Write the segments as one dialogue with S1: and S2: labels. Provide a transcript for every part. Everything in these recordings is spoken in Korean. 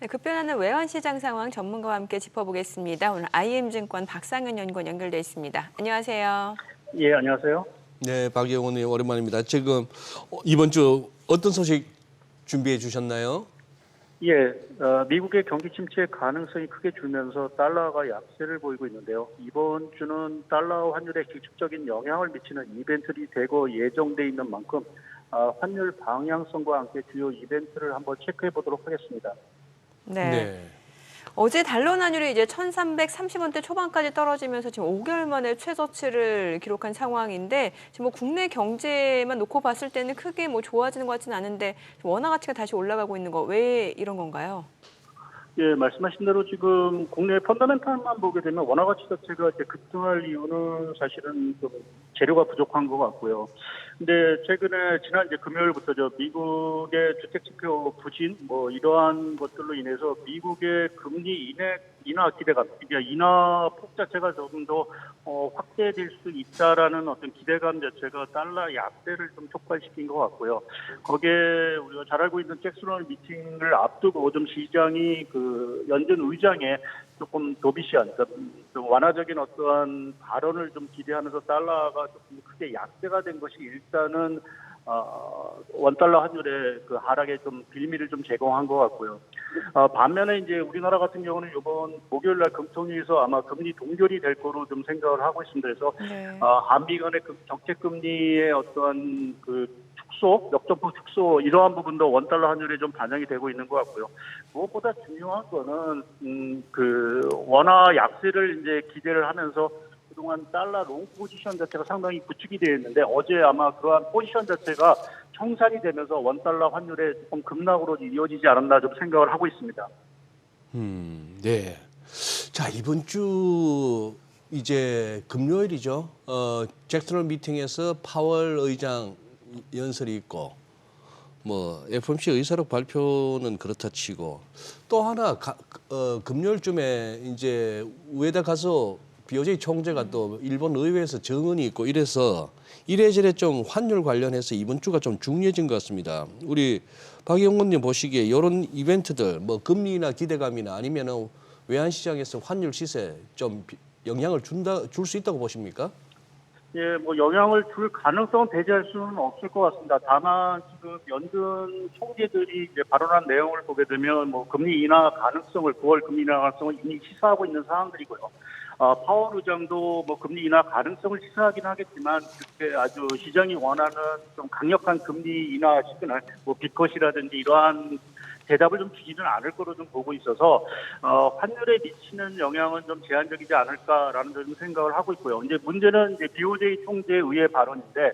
S1: 네, 급변하는 외환시장 상황 전문가와 함께 짚어보겠습니다. 오늘 IM증권 박상현 연구원 연결돼 있습니다. 안녕하세요.
S2: 예, 안녕하세요.
S3: 네, 박영원 의원 오랜만입니다. 지금 이번 주 어떤 소식 준비해 주셨나요?
S2: 예, 미국의 경기 침체 가능성이 크게 줄면서 달러가 약세를 보이고 있는데요. 이번 주는 달러 환율에 직접적인 영향을 미치는 이벤트들이 대거 예정돼 있는 만큼 환율 방향성과 함께 주요 이벤트를 한번 체크해 보도록 하겠습니다.
S1: 네. 어제 달러 환율이 이제 1,330원대 초반까지 떨어지면서 지금 5개월 만에 최저치를 기록한 상황인데 지금 뭐 국내 경제만 놓고 봤을 때는 크게 뭐 좋아지는 것 같지는 않은데 원화 가치가 다시 올라가고 있는 거 왜 이런 건가요?
S2: 예, 말씀하신 대로 지금 국내 펀더멘탈만 보게 되면 원화 가치 자체가 이제 급등할 이유는 사실은 좀 재료가 부족한 것 같고요. 근데 최근에 지난 이제 금요일부터죠. 미국의 주택 지표 부진 뭐 이러한 것들로 인해서 미국의 금리 인하 기대감, 그러니까 인하 폭 자체가 조금 더 확대될 수 있다라는 어떤 기대감 자체가 달러 약세를 좀 촉발시킨 것 같고요. 거기에 우리가 잘 알고 있는 잭슨 미팅을 앞두고 좀 시장이 그 연준 의장의 조금 도비시한, 그러니까 좀 완화적인 어떠한 발언을 좀 기대하면서 달러가 조금 크게 약세가 된 것이 일단은 원달러 환율의 그 하락에 좀 빌미를 좀 제공한 것 같고요. 반면에 이제 우리나라 같은 경우는 이번 목요일 날 금통위에서 아마 금리 동결이 될 거로 좀 생각을 하고 있습니다. 그래서
S1: 네.
S2: 한미 간의 정책 금리의 어떠한 그 축소, 역전폭 축소 이러한 부분도 원달러 환율에 좀 반영이 되고 있는 것 같고요. 무엇보다 중요한 거는 그 원화 약세를 이제 기대를 하면서 그동안 달러 롱 포지션 자체가 상당히 구축이 되어 있는데 어제 아마 그러한 포지션 자체가 청산이 되면서 원달러 환율의 조금 급락으로 이어지지 않았나 좀 생각을 하고 있습니다.
S3: 네. 자, 이번 주 이제 금요일이죠. 잭슨 미팅에서 파월 의장 연설이 있고 뭐 FOMC 의사록 발표는 그렇다 치고 또 하나 금요일쯤에 이제 우에다 가서 BOJ 총재가 또 일본 의회에서 정언이 있고 이래서 이래저래 좀 환율 관련해서 이번 주가 좀 중요해진 것 같습니다. 우리 박영원님 보시기에 이런 이벤트들 뭐 금리나 기대감이나 아니면은 외환 시장에서 환율 시세 좀 영향을 줄 수 있다고 보십니까?
S2: 예, 뭐 영향을 줄 가능성은 배제할 수는 없을 것 같습니다. 다만 지금 연준 총재들이 이제 발언한 내용을 보게 되면 뭐 금리 인하 가능성을 9월 금리 인하 가능성을 이미 시사하고 있는 상황들이고요. 파월 의장도 뭐 금리 인하 가능성을 시사하긴 하겠지만 그렇게 아주 시장이 원하는 좀 강력한 금리 인하 시그널, 뭐 빅컷이라든지 이러한 대답을 좀 주지는 않을 거로 좀 보고 있어서 환율에 미치는 영향은 좀 제한적이지 않을까라는 좀 생각을 하고 있고요. 이제 문제는 이제 BOJ 총재의 의회 발언인데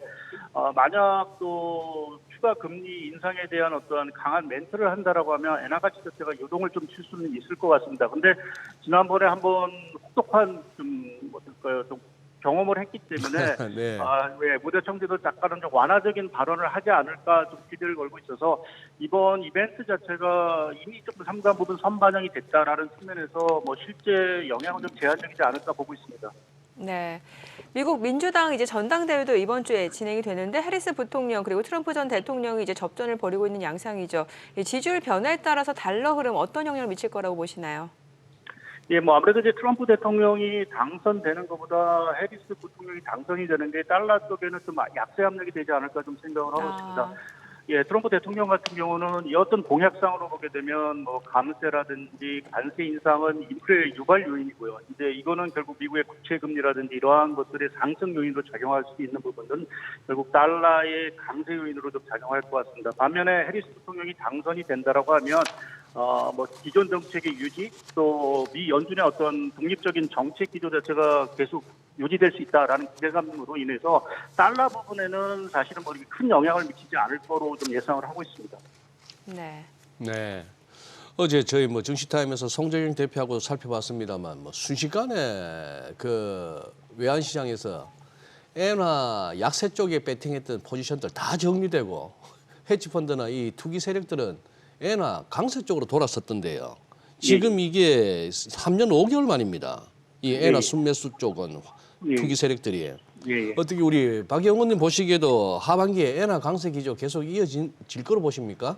S2: 만약 또 추가 금리 인상에 대한 어떠한 강한 멘트를 한다라고 하면 엔화 가치 자체가 요동을 좀 칠 수는 있을 것 같습니다. 근데 지난번에 한번 혹독한 좀 어떨까요? 좀 경험을 했기 때문에
S3: 네.
S2: 무대 총재도 약간은 좀 완화적인 발언을 하지 않을까 좀 기대를 걸고 있어서 이번 이벤트 자체가 이미 조금 상당 부분 선반영이 됐다라는 측면에서 뭐 실제 영향은 좀 제한적이지 않을까 보고 있습니다.
S1: 네. 미국 민주당 이제 전당대회도 이번 주에 진행이 되는데 해리스 부통령 그리고 트럼프 전 대통령이 이제 접전을 벌이고 있는 양상이죠. 이 지지율 변화에 따라서 달러 흐름 어떤 영향을 미칠 거라고 보시나요?
S2: 예, 뭐 아무래도 이제 트럼프 대통령이 당선되는 것보다 해리스 부통령이 당선이 되는 게 달러 쪽에는 좀 약세 압력이 되지 않을까 좀 생각을 하고 있습니다. 예, 트럼프 대통령 같은 경우는 이 어떤 공약상으로 보게 되면 뭐 감세라든지 관세 인상은 인플레 유발 요인이고요. 이제 이거는 결국 미국의 국채 금리라든지 이러한 것들의 상승 요인으로 작용할 수 있는 부분은 결국 달러의 강세 요인으로 좀 작용할 것 같습니다. 반면에 해리스 부통령이 당선이 된다라고 하면 뭐 기존 정책의 유지 또 미 연준의 어떤 독립적인 정책 기조 자체가 계속 유지될 수 있다라는 기대감으로 인해서 달러 부분에는 사실은 뭐 이렇게 큰 영향을 미치지 않을 거로 좀 예상을 하고 있습니다.
S1: 네.
S3: 네. 어제 저희 뭐 증시타임에서 송정영 대표하고 살펴봤습니다만 뭐 순식간에 그 외환 시장에서 엔화 약세 쪽에 배팅했던 포지션들 다 정리되고 헤지펀드나 이 투기 세력들은 엔화 강세 쪽으로 돌았었던데요. 지금 이게 3년 5개월 만입니다. 이 엔화 순매수 쪽은 투기 세력들이. 어떻게 우리 박 의원님 보시기에도 하반기에 엔화 강세 기조 계속 이어질 거로 보십니까?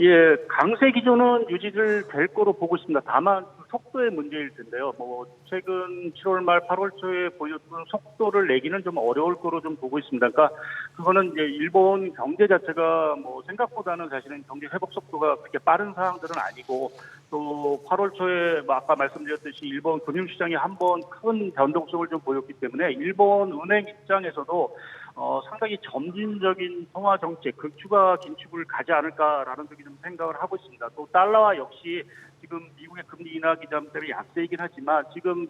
S2: 예, 강세 기조는 유지를 될 거로 보고 있습니다. 다만 속도의 문제일 텐데요. 뭐 최근 7월 말 8월 초에 보였던 속도를 내기는 좀 어려울 거로 좀 보고 있습니다. 그러니까 그거는 이제 일본 경제 자체가 뭐 생각보다는 사실은 경제 회복 속도가 그렇게 빠른 상황들은 아니고 또 8월 초에 뭐 아까 말씀드렸듯이 일본 금융시장이 한번 큰 변동성을 좀 보였기 때문에 일본 은행 입장에서도 상당히 점진적인 통화 정책, 극추가 긴축을 가지 않을까라는 쪽이 좀 생각을 하고 있습니다. 또 달러와 역시 지금 미국의 금리 인하 기점 때문에 약세이긴 하지만 지금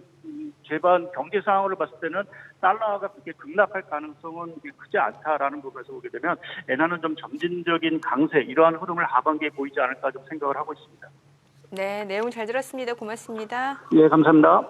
S2: 제반 경제 상황을 봤을 때는 달러가 그렇게 급락할 가능성은 크지 않다라는 부분에서 보게 되면 엔화는 좀 점진적인 강세 이러한 흐름을 하반기에 보이지 않을까 좀 생각을 하고 있습니다.
S1: 네, 내용 잘 들었습니다. 고맙습니다.
S2: 예, 감사합니다.